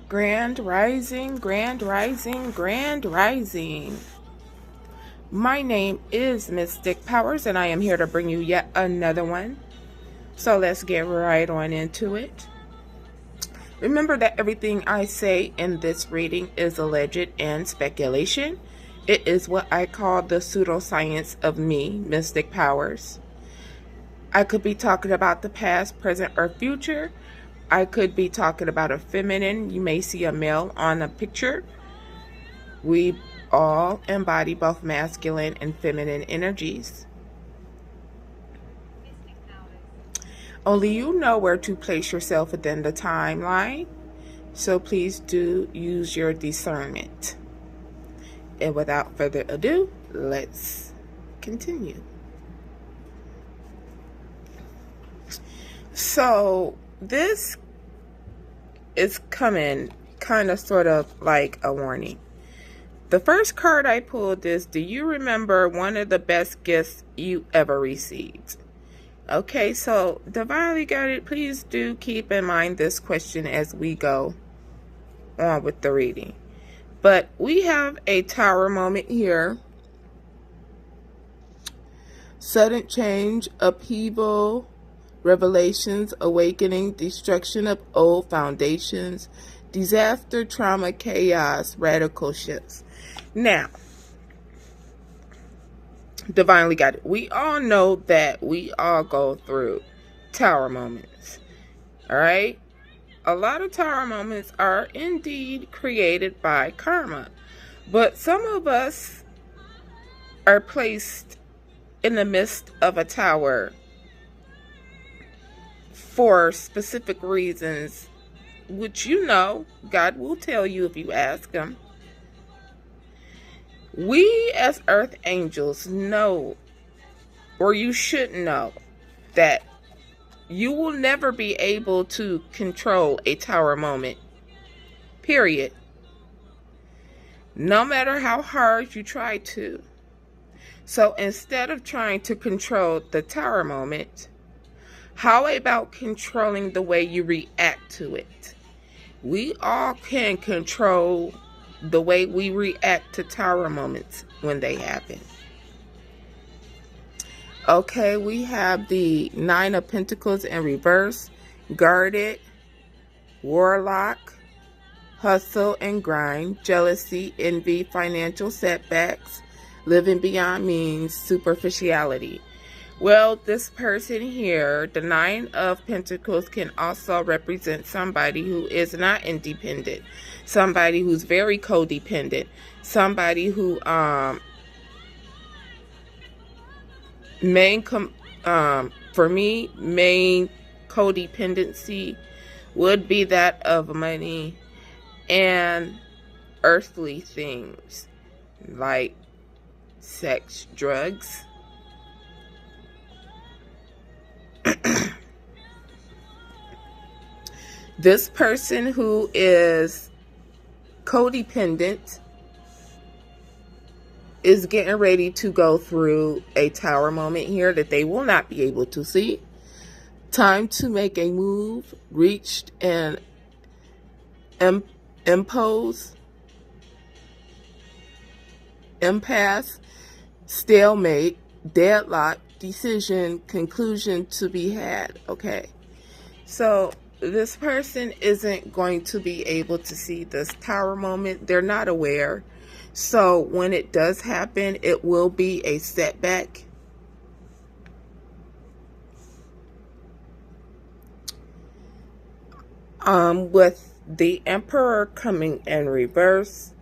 Grand Rising, Grand Rising, Grand Rising. My name is Mystic Powers, and I am here to bring you yet another one. So let's get right on into it. Remember that everything I say in this reading is alleged and speculation. It is what I call the pseudoscience of me, Mystic Powers. I could be talking about the past, present, or future. I could be talking about a feminine. You may see a male on a picture. We all embody both masculine and feminine energies. Only you know where to place yourself within the timeline, so please do use your discernment. And without further ado, let's continue. So this is coming kind of sort of like a warning. The first card I pulled is, do you remember one of the best gifts you ever received? Okay, so Divinely Guided, please do keep in mind this question as we go on with the reading. But we have a tower moment here. Sudden change, upheaval, revelations, awakening, destruction of old foundations, disaster, trauma, chaos, radical shifts. Now, Divinely Guided, we all know that we all go through tower moments. All right? A lot of tower moments are indeed created by karma. But some of us are placed in the midst of a tower for specific reasons, which you know, God will tell you if you ask Him. We as earth angels know, or you should know, that you will never be able to control a tower moment. Period. No matter how hard you try to. So instead of trying to control the tower moment, how about controlling the way you react to it? We all can control the way we react to tower moments when they happen. Okay, we have the Nine of Pentacles in reverse, guarded, warlock, hustle and grind, jealousy, envy, financial setbacks, living beyond means, superficiality. Well, this person here, the Nine of Pentacles, can also represent somebody who is not independent, somebody who's very codependent, somebody who for me, main codependency would be that of money and earthly things like sex, drugs. This person who is codependent is getting ready to go through a tower moment here that they will not be able to see. Time to make a move, reached and impose, impasse, stalemate, deadlock, decision, conclusion to be had. Okay, so this person isn't going to be able to see this tower moment. They're not aware. So when it does happen, it will be a setback. With the Emperor coming in reverse,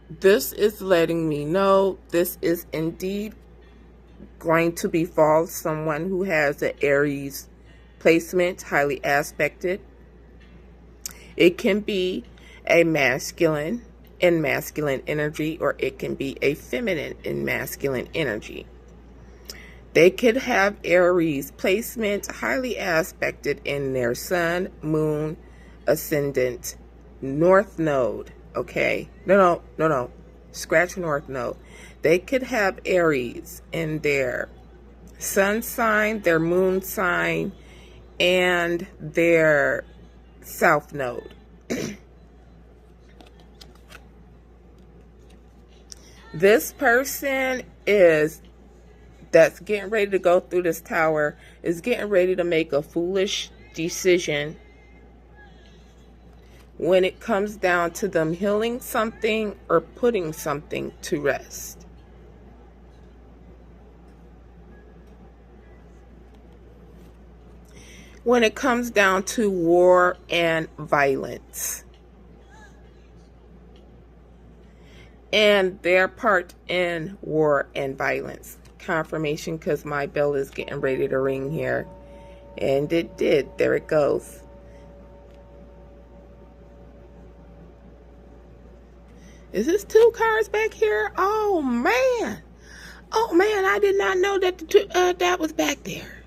this is letting me know this is indeed going to befall someone who has an Aries placement, highly aspected. It can be a masculine in masculine energy, or it can be a feminine in masculine energy. They could have Aries placement, highly aspected in their sun, moon, ascendant, north node. Okay, no. Scratch north node. They could have Aries in their sun sign, their moon sign, and their South Node. This person that's getting ready to go through this tower is getting ready to make a foolish decision when it comes down to them healing something or putting something to rest. When it comes down to war and violence. And their part in war and violence. Confirmation, because my bell is getting ready to ring here. And it did. There it goes. Is this 2 cards back here? Oh, man. Oh, man, I did not know that that was back there.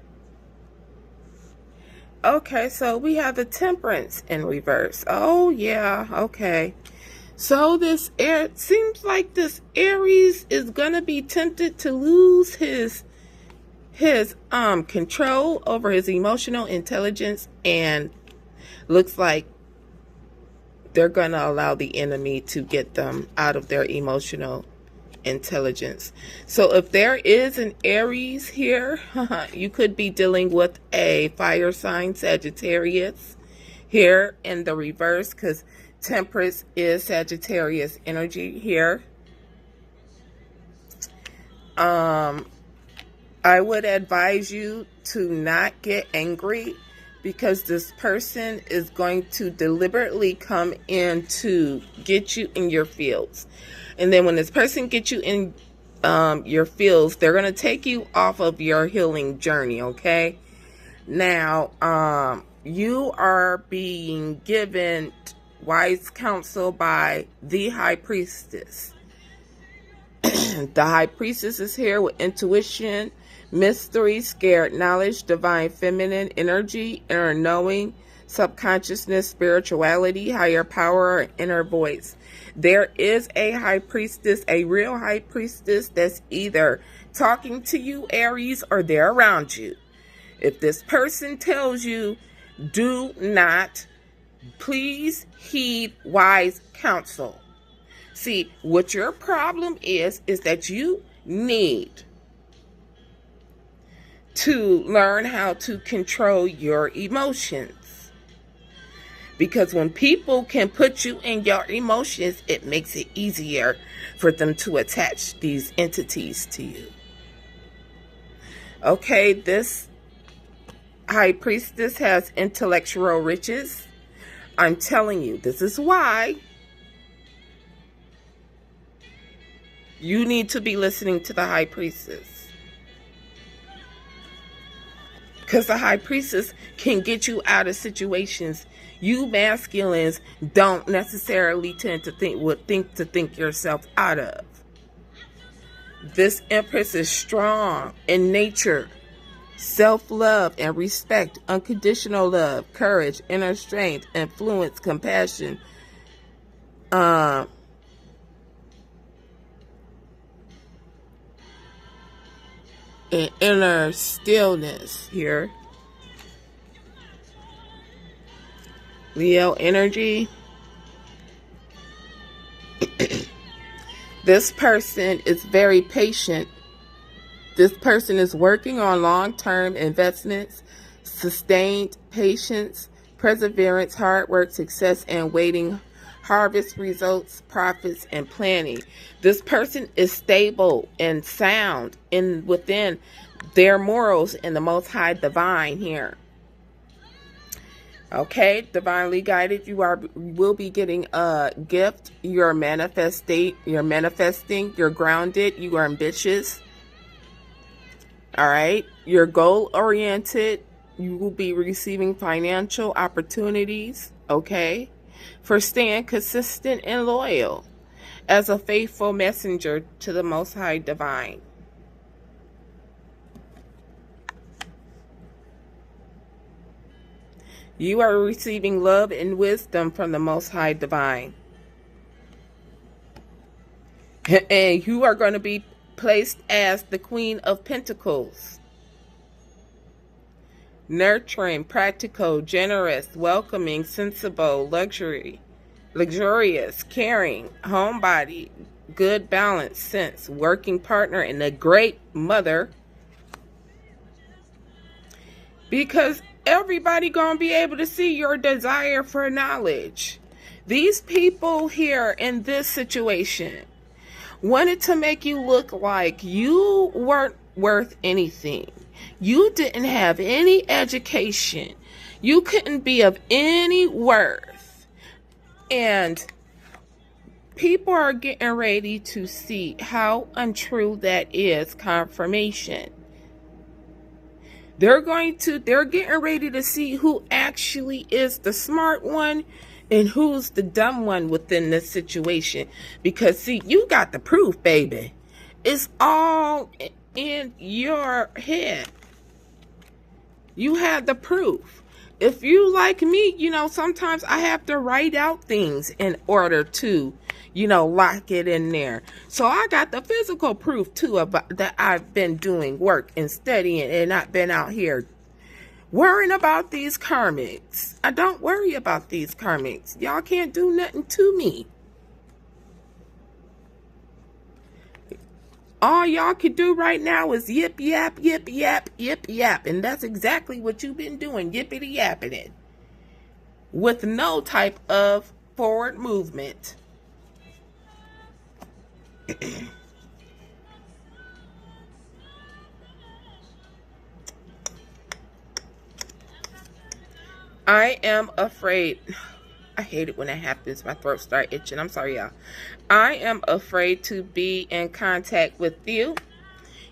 Okay, so we have the Temperance in reverse. Oh, yeah, okay. So it seems like this Aries is going to be tempted to lose his control over his emotional intelligence, and looks like they're going to allow the enemy to get them out of their emotional intelligence. So if there is an Aries here, you could be dealing with a fire sign, Sagittarius, here in the reverse, because Temperance is Sagittarius energy here. I would advise you to not get angry, because this person is going to deliberately come in to get you in your fields. And then when this person gets you in your fields, they're going to take you off of your healing journey, okay? Now, you are being given wise counsel by the High Priestess. The High Priestess is here with intuition, mystery, scared knowledge, divine feminine energy, inner knowing, subconsciousness, spirituality, higher power, inner voice. There is a High Priestess, a real High Priestess, that's either talking to you, Aries, or they're around you. If this person tells you, do not, please heed wise counsel. See, what your problem is that you need to learn how to control your emotions. Because when people can put you in your emotions, it makes it easier for them to attach these entities to you. Okay, this High Priestess has intellectual riches. I'm telling you, this is why you need to be listening to the High Priestess. Because the High Priestess can get you out of situations you masculines don't necessarily tend to think yourself out of. This Empress is strong in nature, self-love and respect, unconditional love, courage, inner strength, influence, compassion, and inner stillness here. Leo energy. This person is very patient. This person is working on long-term investments, sustained patience, perseverance, hard work, success, and waiting, harvest results, profits, and planning. This person is stable and sound within their morals in the Most High Divine here. Okay, divinely guided. You will be getting a gift. You're manifesting. You're grounded. You are ambitious. All right. You're goal oriented. You will be receiving financial opportunities. Okay, for staying consistent and loyal as a faithful messenger to the Most High Divine. You are receiving love and wisdom from the Most High Divine. And you are going to be placed as the Queen of Pentacles. nurturing, practical, generous, welcoming, sensible, luxurious, caring, homebody, good balance, sense, working partner, and a great mother. Because everybody gonna be able to see your desire for knowledge. These people here in this situation wanted to make you look like you weren't worth anything. You didn't have any education. You couldn't be of any worth. And people are getting ready to see how untrue that is. Confirmation. They're getting ready to see who actually is the smart one and who's the dumb one within this situation. Because see, you got the proof, baby. It's all in your head. You have the proof. If you like me, sometimes I have to write out things in order to, lock it in there. So I got the physical proof too about that I've been doing work and studying and not been out here worrying about these karmics. I don't worry about these karmics. Y'all can't do nothing to me. All y'all can do right now is yip, yap, yip, yap, yip, yap. And that's exactly what you've been doing, yippity yapping it. With no type of forward movement. I am afraid. I hate it when that happens. My throat starts itching. I'm sorry, y'all. I am afraid to be in contact with you.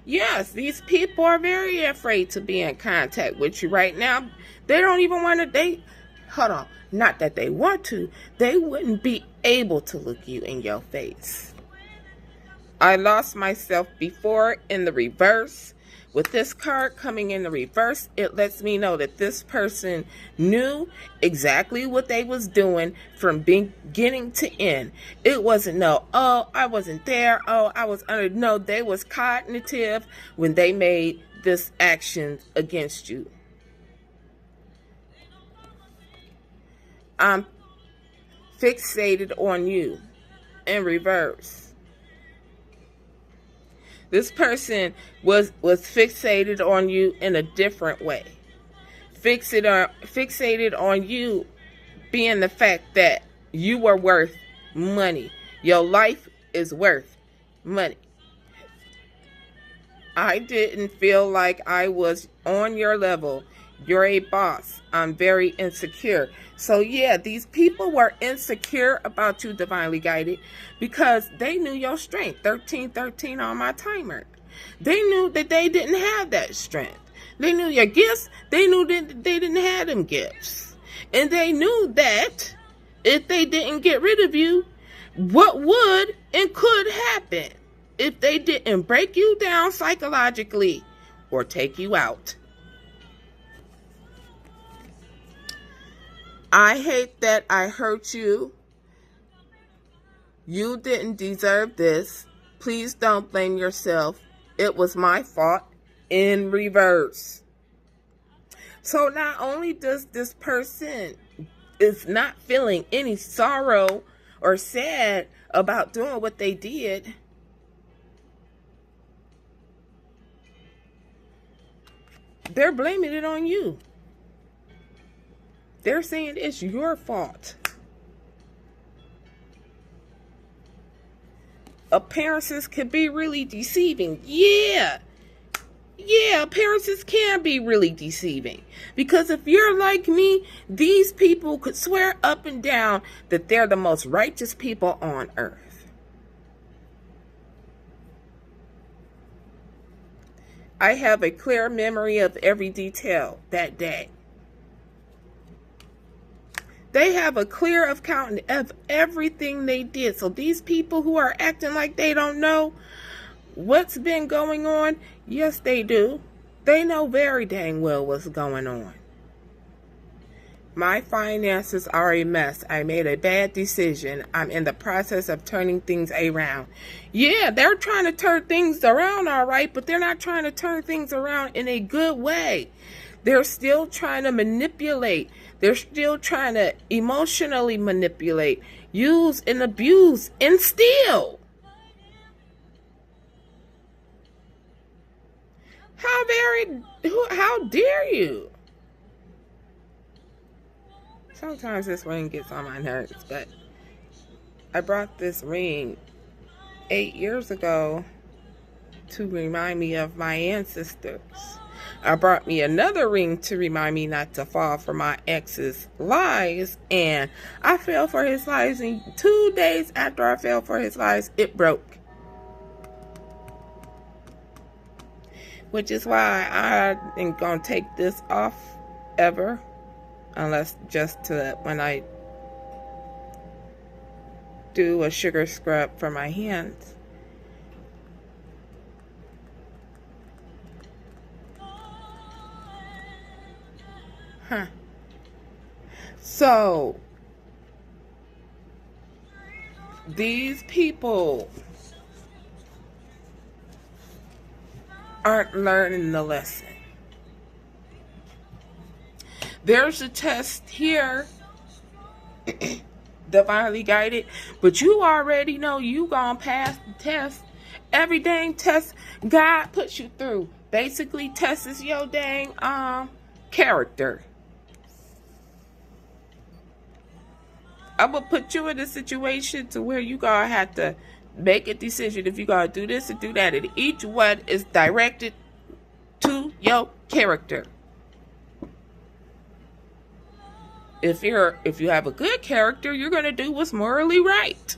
Yes, these people are very afraid to be in contact with you right now. They don't even want to. Hold on. Not that they want to. They wouldn't be able to look you in your face. I lost myself before in the reverse. With this card coming in the reverse, it lets me know that this person knew exactly what they was doing from beginning to end. It wasn't I wasn't there. I was under. No, they was cognitive when they made this action against you. I'm fixated on you in reverse. This person was fixated on you in a different way. Fixated on you being the fact that you were worth money. Your life is worth money. I didn't feel like I was on your level. You're a boss. I'm very insecure. So yeah, these people were insecure about you, divinely guided, because they knew your strength. 1313 on my timer. They knew that they didn't have that strength. They knew your gifts. They knew that they didn't have them gifts. And they knew that if they didn't get rid of you, what would and could happen if they didn't break you down psychologically or take you out. I hate that I hurt you. You didn't deserve this. Please don't blame yourself. It was my fault in reverse. So not only does this person is not feeling any sorrow or sad about doing what they did, they're blaming it on you. They're saying it's your fault. Appearances can be really deceiving. Yeah, appearances can be really deceiving. Because if you're like me, these people could swear up and down that they're the most righteous people on earth. I have a clear memory of every detail that day. They have a clear account of everything they did. So these people who are acting like they don't know what's been going on, yes, they do. They know very dang well what's going on. My finances are a mess. I made a bad decision. I'm in the process of turning things around. Yeah, they're trying to turn things around, all right, but they're not trying to turn things around in a good way. They're still trying to manipulate. They're still trying to emotionally manipulate, use and abuse and steal. How dare you? Sometimes this ring gets on my nerves, but I brought this ring 8 years ago to remind me of my ancestors. I brought me another ring to remind me not to fall for my ex's lies, and I fell for his lies, and 2 days after I fell for his lies, it broke. Which is why I ain't gonna take this off ever, unless just to when I do a sugar scrub for my hands. So these people aren't learning the lesson. There's a test here, divinely guided, but you already know you gonna pass the test. Every dang test God puts you through basically tests your dang character. I will put you in a situation to where you gonna have to make a decision if you gonna do this or do that, and each one is directed to your character. If you have a good character, you're gonna do what's morally right.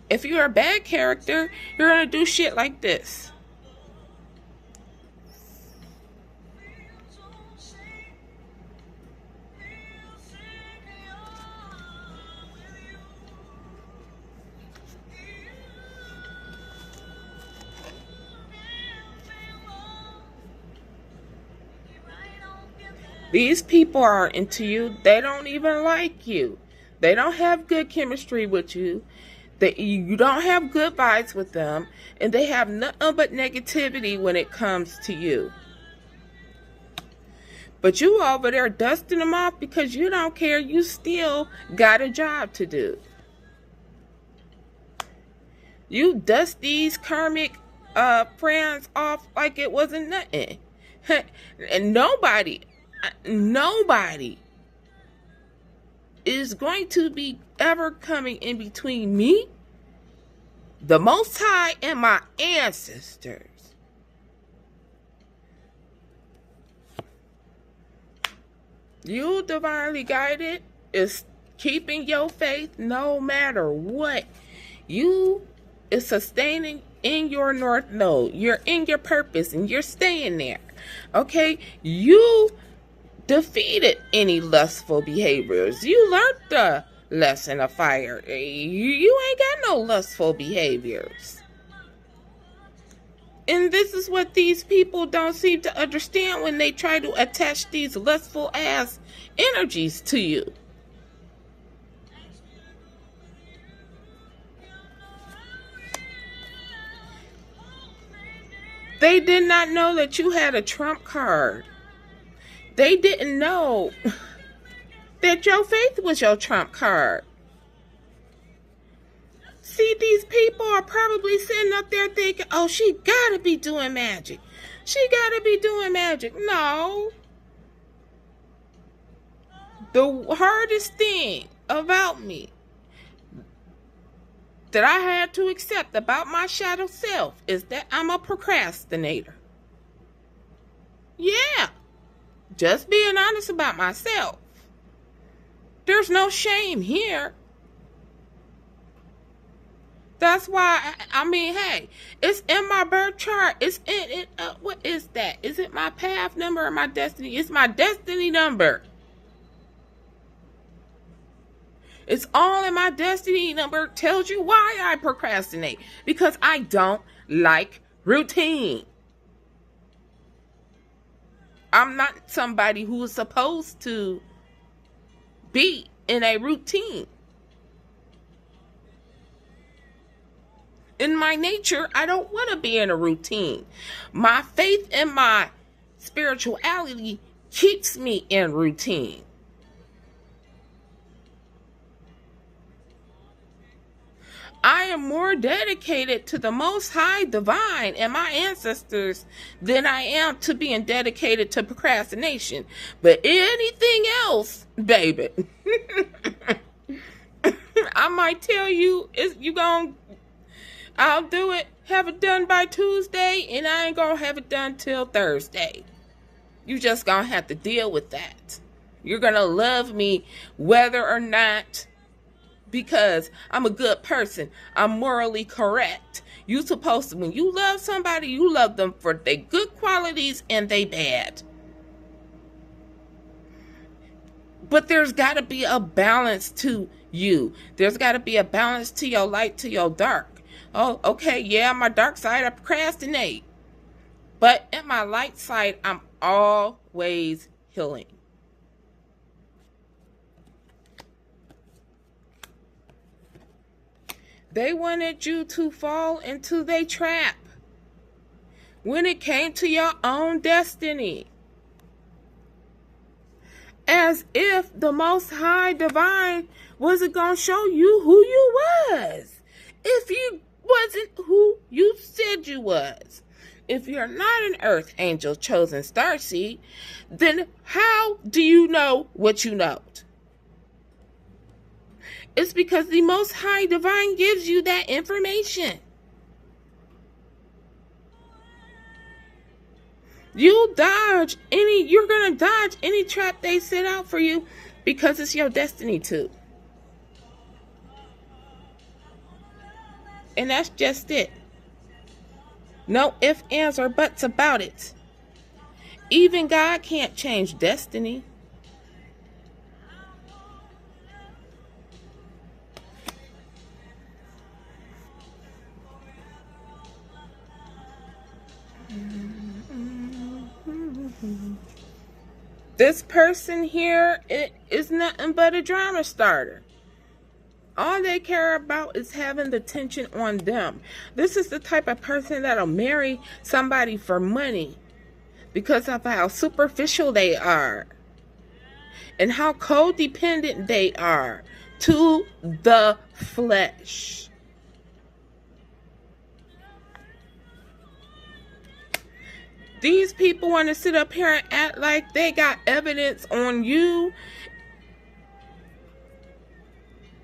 If you're a bad character, you're gonna do shit like this. These people are into you. They don't even like you. They don't have good chemistry with you. You don't have good vibes with them. And they have nothing but negativity when it comes to you. But you over there dusting them off because you don't care. You still got a job to do. You dust these karmic friends off like it wasn't nothing. And nobody is going to be ever coming in between me, the Most High, and my ancestors. You, divinely guided, is keeping your faith no matter what. You is sustaining in your North Node. You're in your purpose and you're staying there. Okay? You defeated any lustful behaviors. You learned the lesson of fire. You ain't got no lustful behaviors. And this is what these people don't seem to understand when they try to attach these lustful ass energies to you. They did not know that you had a trump card. They didn't know that your faith was your trump card. See, these people are probably sitting up there thinking, oh, she gotta be doing magic. She gotta be doing magic. No. The hardest thing about me that I had to accept about my shadow self is that I'm a procrastinator. Yeah. Just being honest about myself. There's no shame here. That's why, hey, it's in my birth chart. It's in it. What is that? Is it my path number or my destiny? It's my destiny number. It's all in my destiny number. Tells you why I procrastinate. Because I don't like routine. I'm not somebody who is supposed to be in a routine. In my nature, I don't want to be in a routine. My faith and my spirituality keeps me in routine. I am more dedicated to the Most High Divine and my ancestors than I am to being dedicated to procrastination. But anything else, baby, I might tell you, I'll do it, have it done by Tuesday, and I ain't gonna have it done till Thursday. You just gonna have to deal with that. You're gonna love me whether or not, because I'm a good person. I'm morally correct. You supposed to, when you love somebody, you love them for their good qualities and they bad. But there's got to be a balance to you. There's got to be a balance to your light, to your dark. Oh, okay, yeah, my dark side, I procrastinate. But at my light side, I'm always healing. They wanted you to fall into their trap when it came to your own destiny. As if the Most High Divine wasn't going to show you who you was. If you wasn't who you said you was. If you're not an earth angel chosen starseed, then how do you know what you know? It's because the Most High Divine gives you that information. You're gonna dodge any trap they set out for you because it's your destiny to. And that's just it. No ifs, ands, or buts about it. Even God can't change destiny. This person here, it is nothing but a drama starter. All they care about is having the attention on them. This is the type of person that'll marry somebody for money because of how superficial they are and how codependent they are to the flesh. These people want to sit up here and act like they got evidence on you.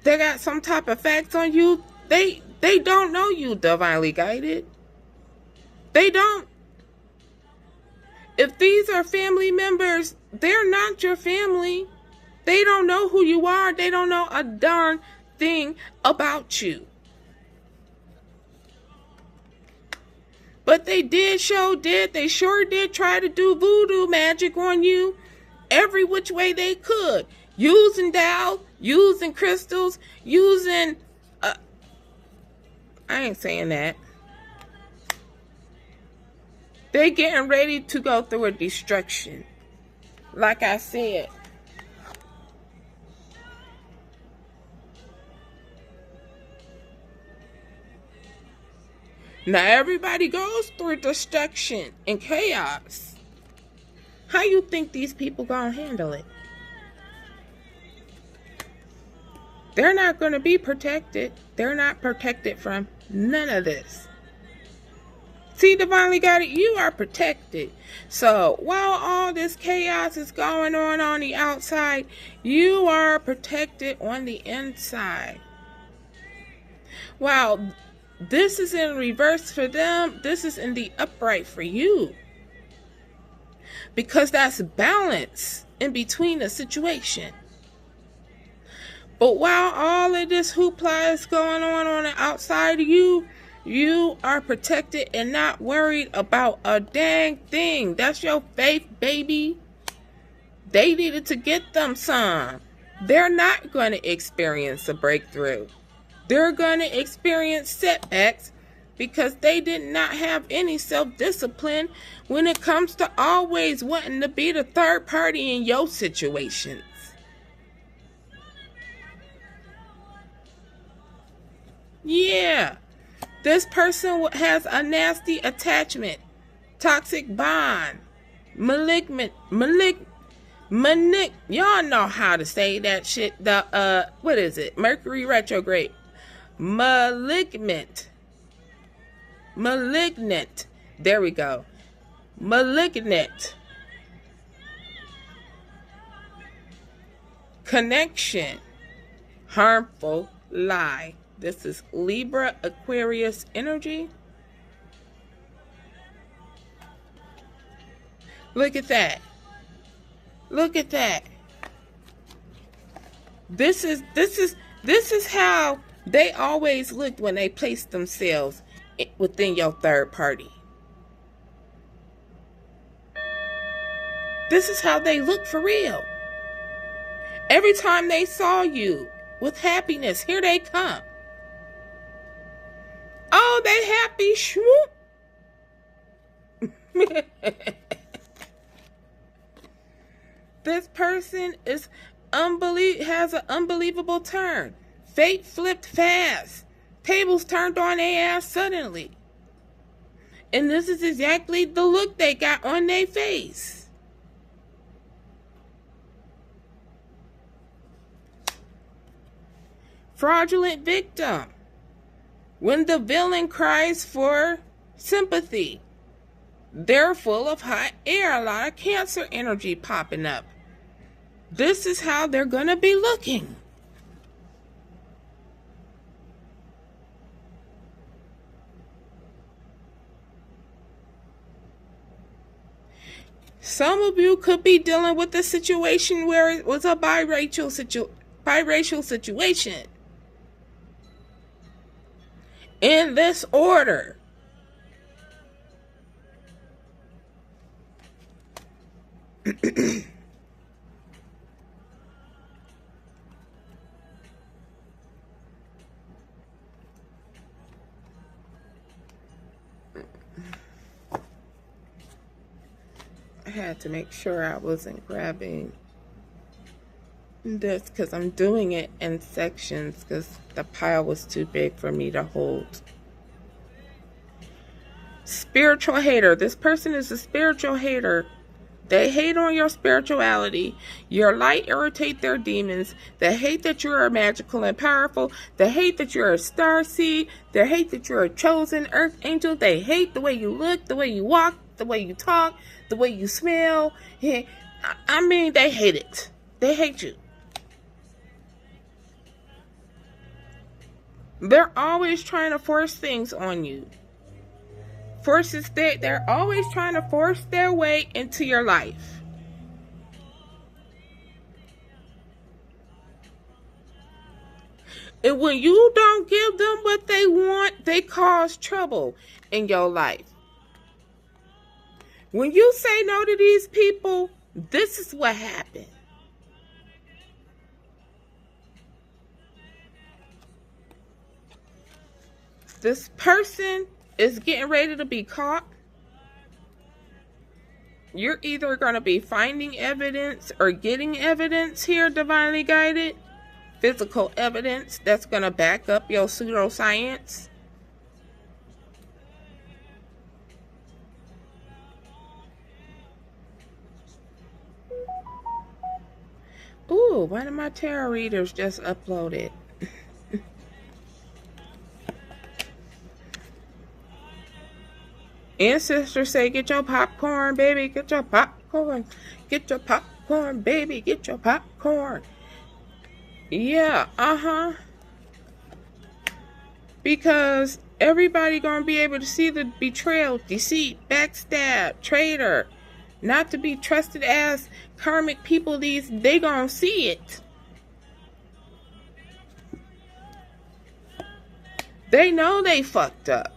They got some type of facts on you. They don't know you divinely guided. They don't. If these are family members, they're not your family. They don't know who you are. They don't know a darn thing about you. But they sure did try to do voodoo magic on you every which way they could. Using dowels, using crystals, using... I ain't saying that. They getting ready to go through a destruction. Like I said. Now everybody goes through destruction and chaos. How you think these people gonna handle it? They're not gonna be protected. They're not protected from none of this. See, divinely guided, you are protected. So while all this chaos is going on the outside, you are protected on the inside. Wow. This is in reverse for them. This is in the upright for you. Because that's balance in between the situation. But while all of this hoopla is going on the outside of you, you are protected and not worried about a dang thing. That's your faith, baby. They needed to get them some. They're not going to experience a breakthrough. They're going to experience setbacks because they did not have any self-discipline when it comes to always wanting to be the third party in your situations. Yeah, this person has a nasty attachment, toxic bond, Y'all know how to say that shit. The what is it? Mercury retrograde. Malignant. There we go. Malignant. Connection. Harmful lie. This is Libra Aquarius energy. Look at that. Look at that. This is how they always looked when they placed themselves within your third party. This is how they look for real. Every time they saw you with happiness, here they come. Oh, they happy. Swoop. This person is has an unbelievable turn. Fate flipped fast. Tables turned on their ass suddenly. And this is exactly the look they got on their face. Fraudulent victim. When the villain cries for sympathy, they're full of hot air, a lot of Cancer energy popping up. This is how they're going to be looking. Some of you could be dealing with a situation where it was a biracial situation. In this order. I had to make sure I wasn't grabbing this because I'm doing it in sections because the pile was too big for me to hold. Spiritual hater. This person is a spiritual hater. They hate on your spirituality. Your light irritate their demons. They hate that you are magical and powerful. They hate that you're a starseed. They hate that you're a chosen earth angel. They hate the way you look, the way you walk, the way you talk, the way you smell. I mean, they hate it. They hate you. They're always trying to force things on you. They're always trying to force their way into your life. And when you don't give them what they want, they cause trouble in your life. When you say no to these people, this is what happens. This person is getting ready to be caught. You're either going to be finding evidence or getting evidence here, divinely guided. Physical evidence that's going to back up your pseudoscience. Ooh, one of my tarot readers just uploaded. Ancestors say, get your popcorn, baby, get your popcorn. Get your popcorn, baby, get your popcorn. Yeah, Because everybody gonna be able to see the betrayal, deceit, backstab, traitor, not to be trusted as karmic people. They gonna see it. They know they fucked up.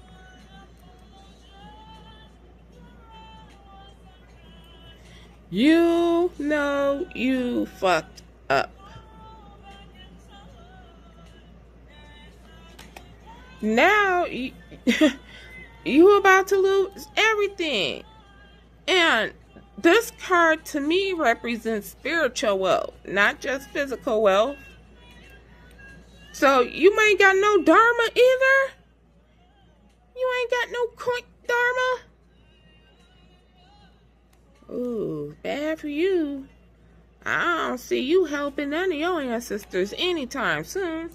You know you fucked up. Now you about to lose everything. And this card to me represents spiritual wealth, not just physical wealth. So you ain't got no dharma either. You ain't got no quick dharma. Ooh, bad for you. I don't see you helping none of your ancestors anytime soon.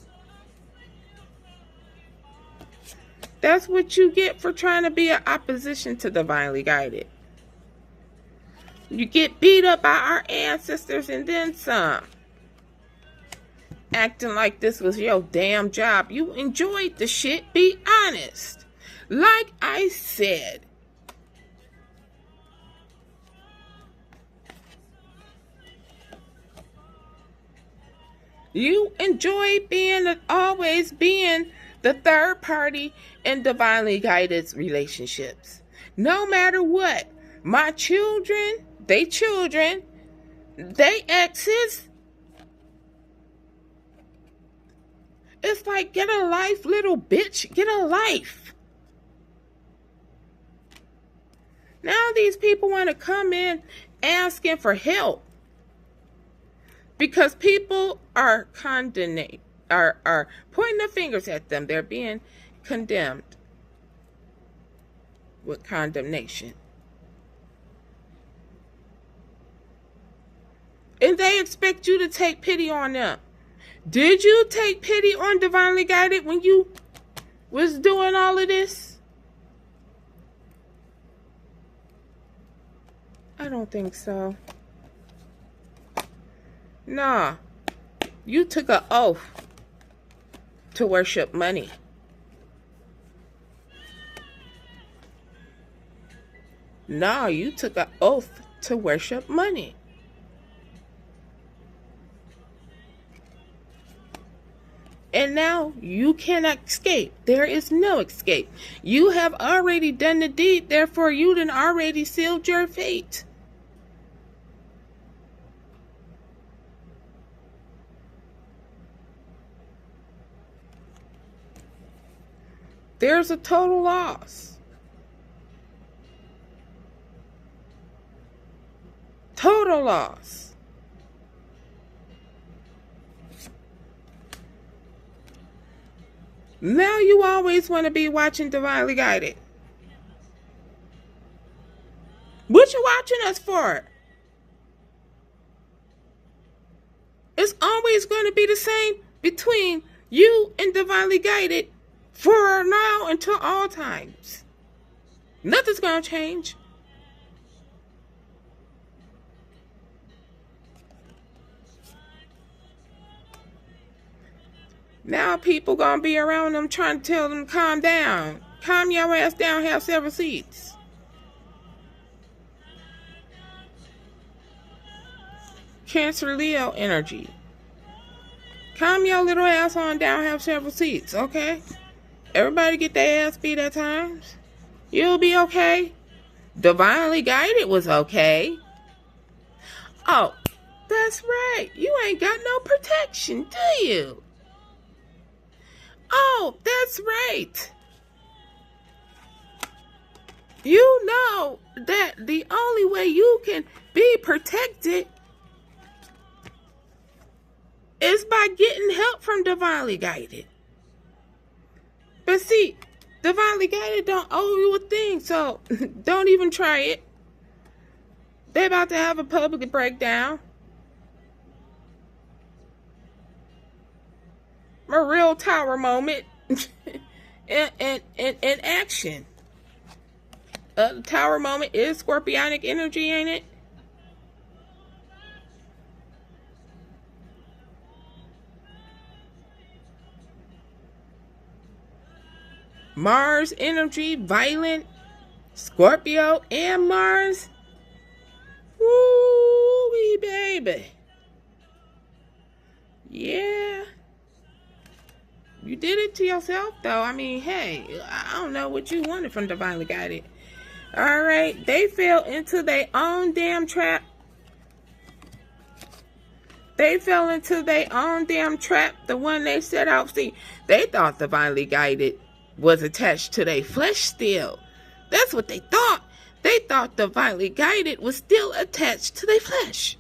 That's what you get for trying to be an opposition to divinely guided. You get beat up by our ancestors and then some. Acting like this was your damn job. You enjoyed the shit. Be honest. Like I said. You enjoy always being the third party in divinely guided relationships. No matter what. My children, they exes. It's like, get a life, little bitch. Get a life. Now these people want to come in asking for help. Because people are pointing their fingers at them. They're being condemned with condemnation. And they expect you to take pity on them. Did you take pity on divinely guided when you was doing all of this? I don't think so. Nah, you took an oath to worship money. Nah, you took an oath to worship money. And now you cannot escape. There is no escape. You have already done the deed, therefore you done already sealed your fate. There's a total loss. Total loss. Now you always want to be watching Divinely Guided. What you watching us for? It's always going to be the same between you and Divinely Guided for now until all times. Nothing's going to change. Now people going to be around them trying to tell them calm down. Calm your ass down, have several seats. Cancer Leo energy. Calm your little ass on down, have several seats, okay? Everybody get their ass beat at times. You'll be okay. Divinely Guided was okay. Oh, that's right. You ain't got no protection, do you? Oh, that's right. You know that the only way you can be protected is by getting help from Divinely Guided. But see, Divinely Guided don't owe you a thing, so don't even try it. They're about to have a public breakdown. A real tower moment in action. Tower moment is scorpionic energy, ain't it? Mars energy, violent, Scorpio and Mars. Woo-wee, baby. Yeah. You did it to yourself, though. I mean, hey, I don't know what you wanted from Divinely Guided. All right. They fell into their own damn trap. They fell into their own damn trap, the one they set out. See, they thought Divinely Guided was attached to their flesh still. That's what they thought. They thought Divinely Guided was still attached to their flesh.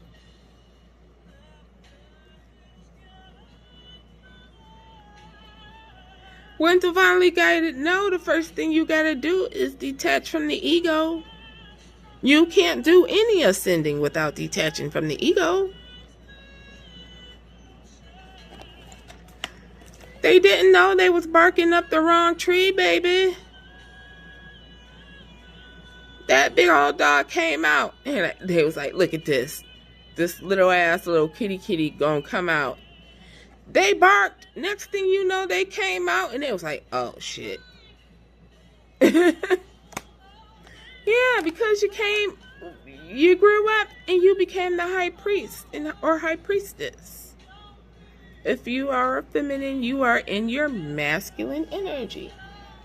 When Divinely Guided, no, the first thing you gotta do is detach from the ego. You can't do any ascending without detaching from the ego. They didn't know they was barking up the wrong tree, baby. That big old dog came out and they was like, look at this. This little ass little kitty gonna come out. They barked. Next thing you know, they came out and it was like, oh shit. Yeah, because you grew up and you became the high priest or high priestess. If you are a feminine, you are in your masculine energy.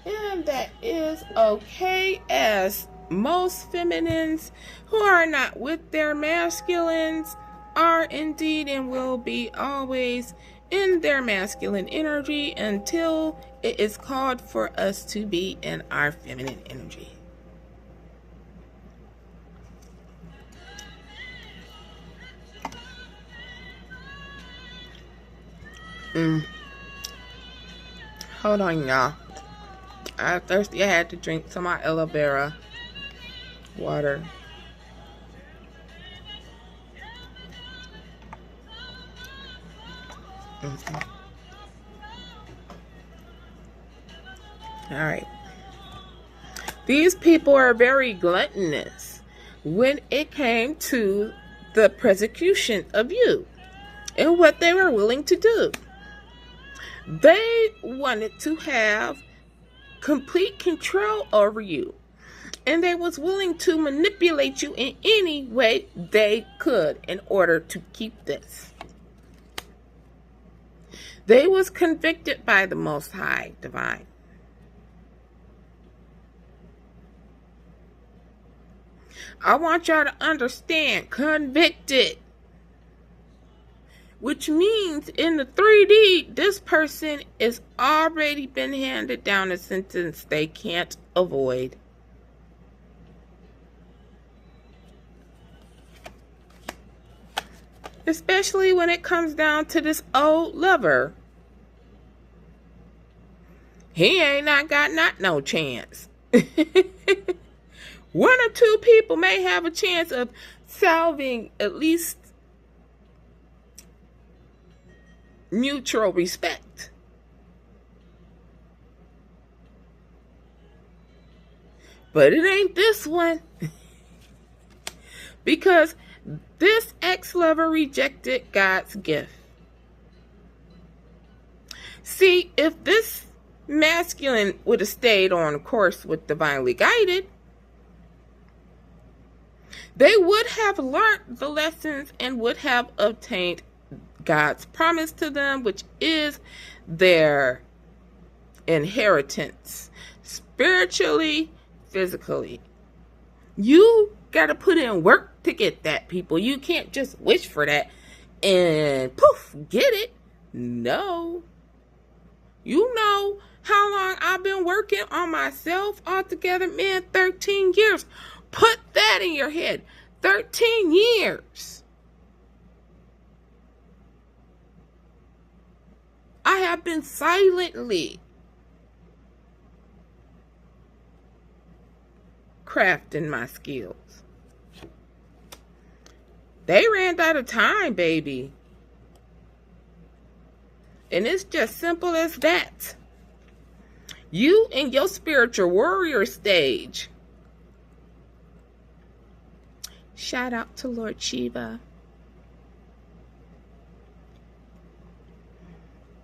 And that is okay, as most feminines who are not with their masculines are indeed and will be always in their masculine energy until it is called for us to be in our feminine energy. Hold on, y'all. I'm thirsty. I had to drink some of my aloe vera water. All right. These people are very gluttonous when it came to the persecution of you and what they were willing to do. They wanted to have complete control over you, and they was willing to manipulate you in any way they could in order to keep this. They was convicted by the Most High Divine. I want y'all to understand, convicted, which means in the 3D, this person is already been handed down a sentence they can't avoid. Especially when it comes down to this old lover. He ain't got no chance. One or two people may have a chance of solving at least mutual respect. But it ain't this one. Because this ex-lover rejected God's gift. See, if this masculine would have stayed on course with Divinely Guided, they would have learned the lessons and would have obtained God's promise to them, which is their inheritance, spiritually, physically. You got to put in work to get that, people. You can't just wish for that and poof, get it. No. You know how long I've been working on myself altogether, man, 13 years. Put that in your head. 13 years. I have been silently crafting my skills. They ran out of time, baby. And it's just simple as that. You in your spiritual warrior stage. Shout out to Lord Shiva.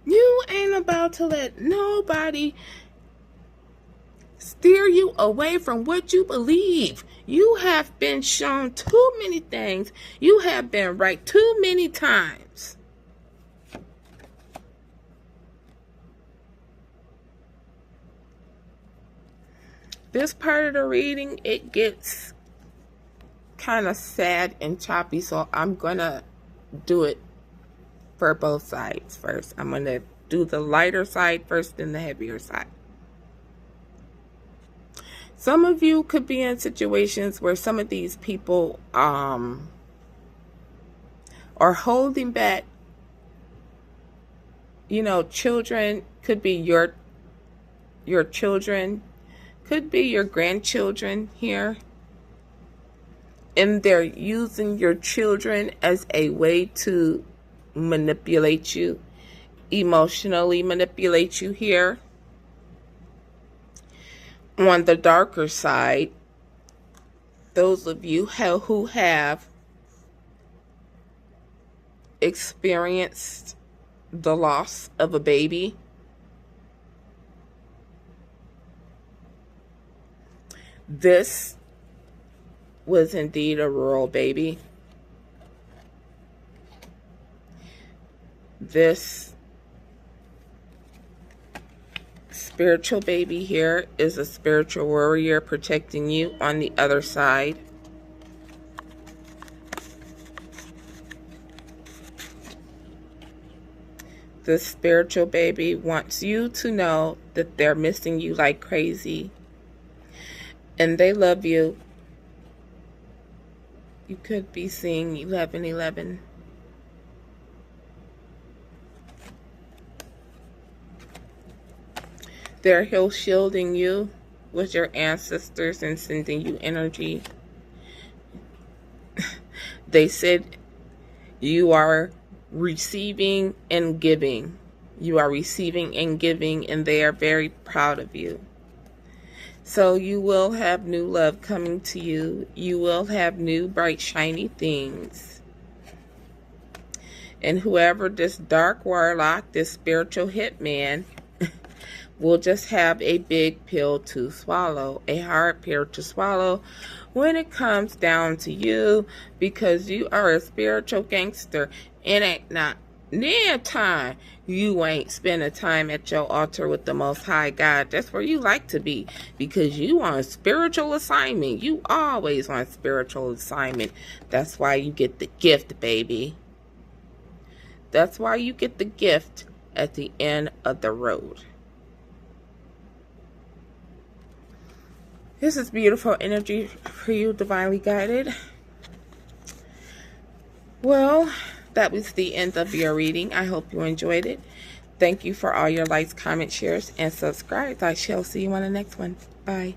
You ain't about to let nobody steer you away from what you believe. You have been shown too many things. You have been right too many times. This part of the reading, it gets kind of sad and choppy, so I'm gonna do it for both sides first. I'm gonna do the lighter side first, then the heavier side. Some of you could be in situations where some of these people are holding back. You know, children, could be your children, could be your grandchildren here. And they're using your children as a way to manipulate you, emotionally manipulate you here. On the darker side, those of you who have experienced the loss of a baby, this was indeed a rural baby. This spiritual baby here is a spiritual warrior protecting you on the other side. This spiritual baby wants you to know that they're missing you like crazy. And they love you. You could be seeing 1111. They're hill shielding you with your ancestors and sending you energy. They said you are receiving and giving. You are receiving and giving, and they are very proud of you. So you will have new love coming to you. You will have new bright shiny things. And whoever this dark warlock, this spiritual hitman, will just have a big pill to swallow, a hard pill to swallow when it comes down to you, because you are a spiritual gangster. It ain't not near time you ain't spending time at your altar with the Most High God. That's where you like to be, because you on spiritual assignment. You always on spiritual assignment. That's why you get the gift, baby. That's why you get the gift at the end of the road. This is beautiful energy for you, divinely guided. Well, that was the end of your reading. I hope you enjoyed it. Thank you for all your likes, comments, shares, and subscribes. I shall see you on the next one. Bye.